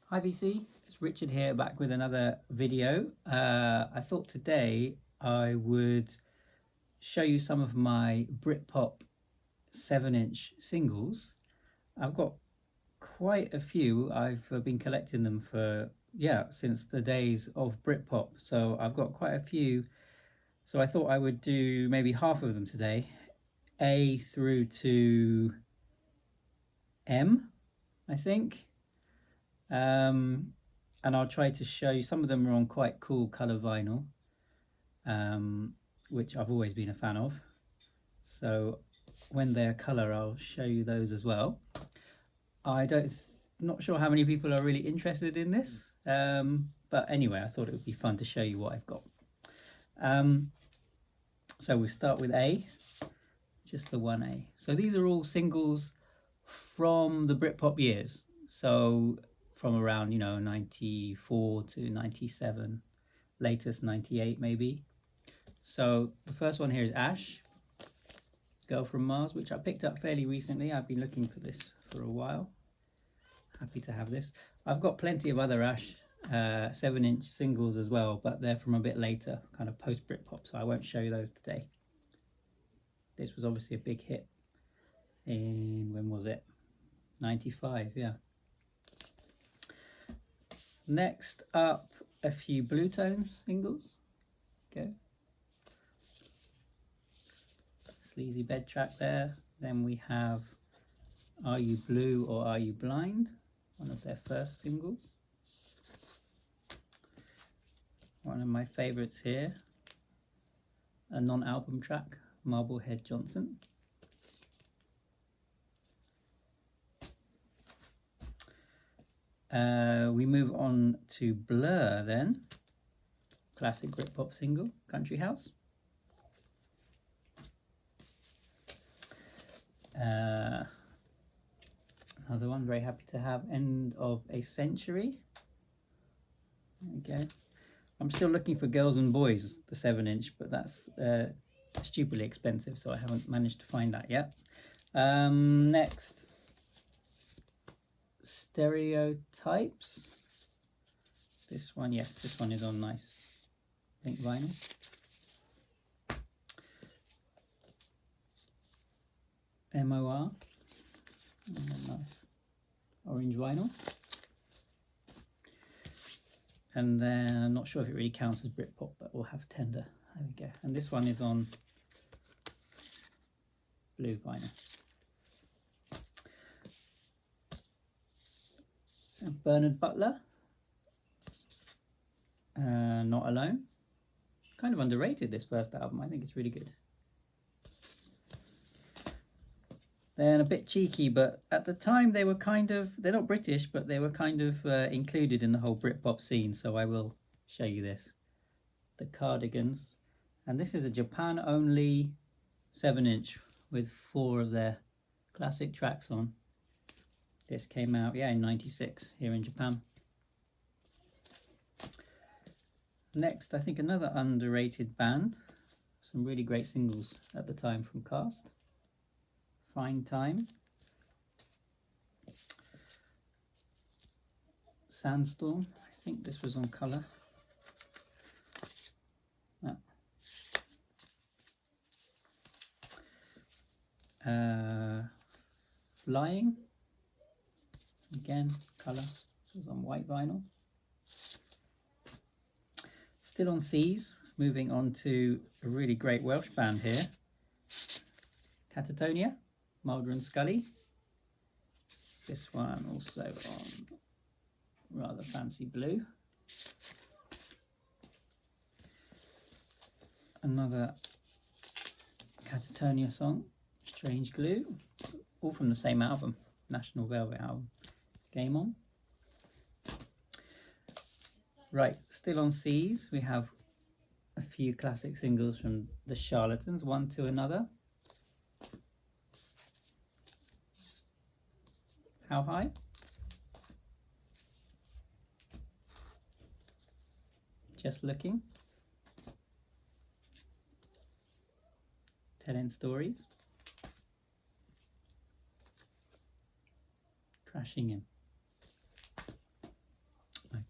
Hi VC, it's Richard here back with another video. I thought today I would show you some of my Britpop 7-inch singles. I've got quite a few. I've been collecting them for, since the days of Britpop. So I've got quite a few. So I thought I would do maybe half of them today. A through to M, I think. And I'll try to show you, some of them are on quite cool colour vinyl, which I've always been a fan of. So when they're colour, I'll show you those as well. Not sure how many people are really interested in this, but anyway, I thought it would be fun to show you what I've got. So we'll start with A, just the 1A. So these are all singles from the Britpop years. So from around, 94 to 97, latest 98 maybe. So the first one here is Ash, Girl from Mars, which I picked up fairly recently. I've been looking for this for a while. Happy to have this. I've got plenty of other Ash 7-inch singles as well, but they're from a bit later, kind of post Britpop, so I won't show you those today. This was obviously a big hit in, when was it? 95, yeah. Next up, a few Blue Tones singles. Okay. Sleazy Bed track there. Then we have Are You Blue or Are You Blind? One of their first singles. One of my favourites here, a non-album track, Marblehead Johnson. We move on to Blur then, classic Britpop single, Country House. Another one, very happy to have, End of a Century. There we go. I'm still looking for Girls and Boys, the 7-inch, but that's stupidly expensive, so I haven't managed to find that yet. Next, Stereotypes. This one, yes, this one is on nice pink vinyl. MOR, nice orange vinyl. And then I'm not sure if it really counts as Britpop, but we'll have Tender. There we go. And this one is on blue vinyl. And Bernard Butler, Not Alone. Kind of underrated, this first album. I think it's really good. Then a bit cheeky, but at the time they were kind of, they're not British, but they were kind of included in the whole Britpop scene, so I will show you this. The Cardigans. And this is a Japan-only 7-inch with 4 of their classic tracks on. This came out, in 96 here in Japan. Next, I think another underrated band. Some really great singles at the time from Cast. Fine Time. Sandstorm. I think this was on colour. Flying. Again, colour. This was on white vinyl. Still on Seas. Moving on to a really great Welsh band here. Catatonia. Mulder and Scully. This one also on rather fancy blue. Another Catatonia song, Strange Glue, all from the same album, National Velvet album. Game On. Right, still on Seas, we have a few classic singles from the Charlatans, One to Another. How High? Just Looking. Telling Stories. Crashing In.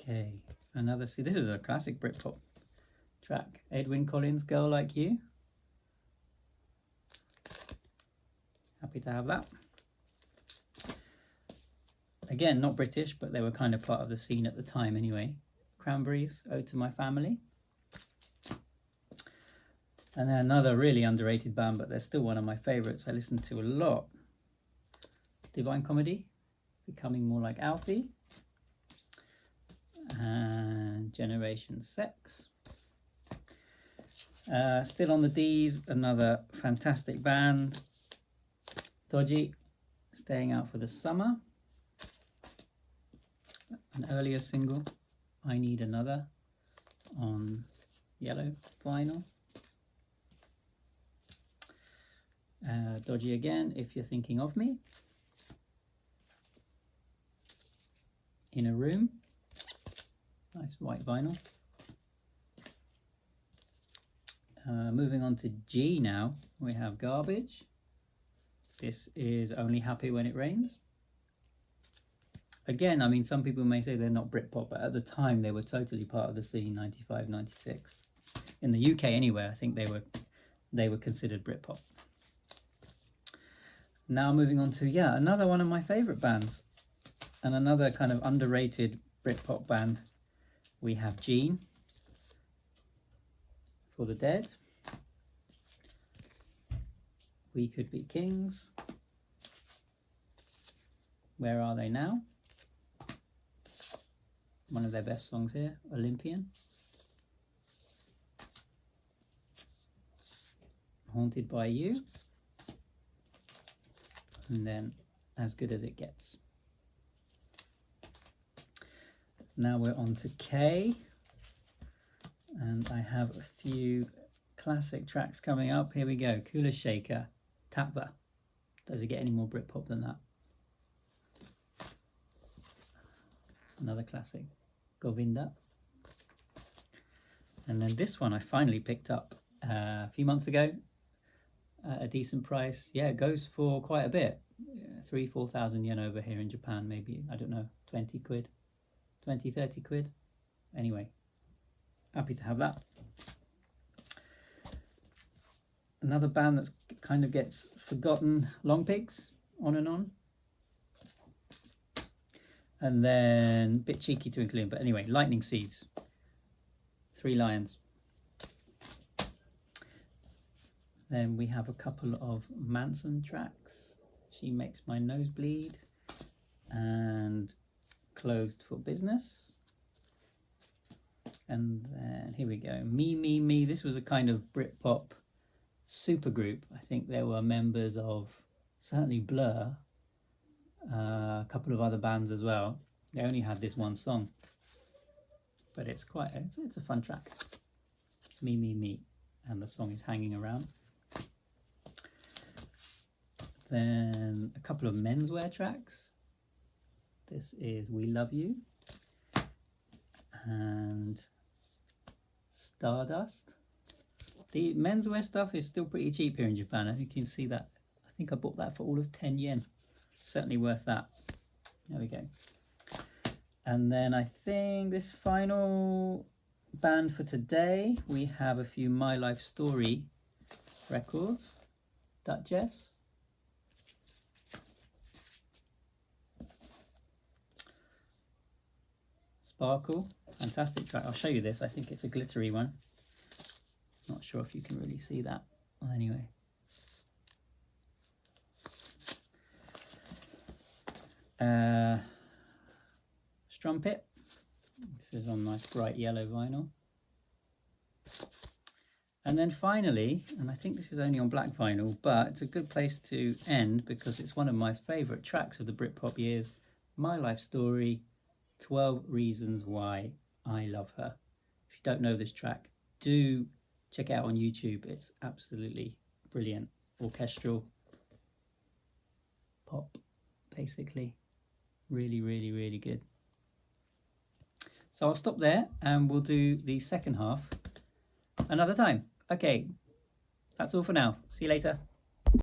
Okay, another, see, this is a classic Britpop track. Edwyn Collins, Girl Like You. Happy to have that. Again, not British, but they were kind of part of the scene at the time anyway. Cranberries, Ode to My Family. And then another really underrated band, but they're still one of my favourites. I listen to a lot. Divine Comedy, Becoming More Like Alfie. And Generation Sex. Still on the D's, another fantastic band. Dodgy, Staying Out for the Summer. An earlier single, I Need Another, on yellow vinyl. Dodgy again, If You're Thinking of Me. In a Room, nice white vinyl. Moving on to G now, we have Garbage. This is Only Happy When It Rains. Again, I mean, some people may say they're not Britpop, but at the time they were totally part of the scene, 95, 96. In the UK anyway, I think they were considered Britpop. Now moving on to, yeah, another one of my favourite bands, and another kind of underrated Britpop band. We have Gene, For the Dead. We Could Be Kings. Where Are They Now? One of their best songs here, Olympian. Haunted by You. And then As Good As It Gets. Now we're on to K. And I have a few classic tracks coming up. Here we go. Kula Shaker, Tapva. Does it get any more Britpop than that? Another classic, Govinda. And then this one I finally picked up a few months ago at a decent price. Yeah, it goes for quite a bit. 3,000-4,000 yen over here in Japan, maybe, I don't know, 20 quid, 20, 30 quid. Anyway, happy to have that. Another band that kind of gets forgotten, Long Pigs, On and On. And then, a bit cheeky to include, but anyway, Lightning Seeds, Three Lions. Then we have a couple of Manson tracks, She Makes My Nose Bleed, and Closed for Business. And then, here we go, Me, Me, Me. This was a kind of Britpop supergroup. I think there were members of, certainly Blur, a couple of other bands as well. They only had this one song, but it's a fun track. Me, Me, Me, and the song is Hanging Around. Then a couple of menswear tracks. This is We Love You and Stardust. The menswear stuff is still pretty cheap here in Japan. I think you can see that. I think I bought that for all of 10 yen. Certainly worth that. There we go. And then I think this final band for today, we have a few My Life Story records. Duchess. Sparkle. Fantastic track. I'll show you this. I think it's a glittery one. Not sure if you can really see that. Anyway. Strumpet. This is on nice bright yellow vinyl. And then finally, and I think this is only on black vinyl, but it's a good place to end because it's one of my favourite tracks of the Britpop years, My Life Story, 12 Reasons Why I Love Her. If you don't know this track, do check it out on YouTube. It's absolutely brilliant. Orchestral pop, basically. Really, really, really good. So I'll stop there and we'll do the second half another time. Okay, that's all for now. See you later.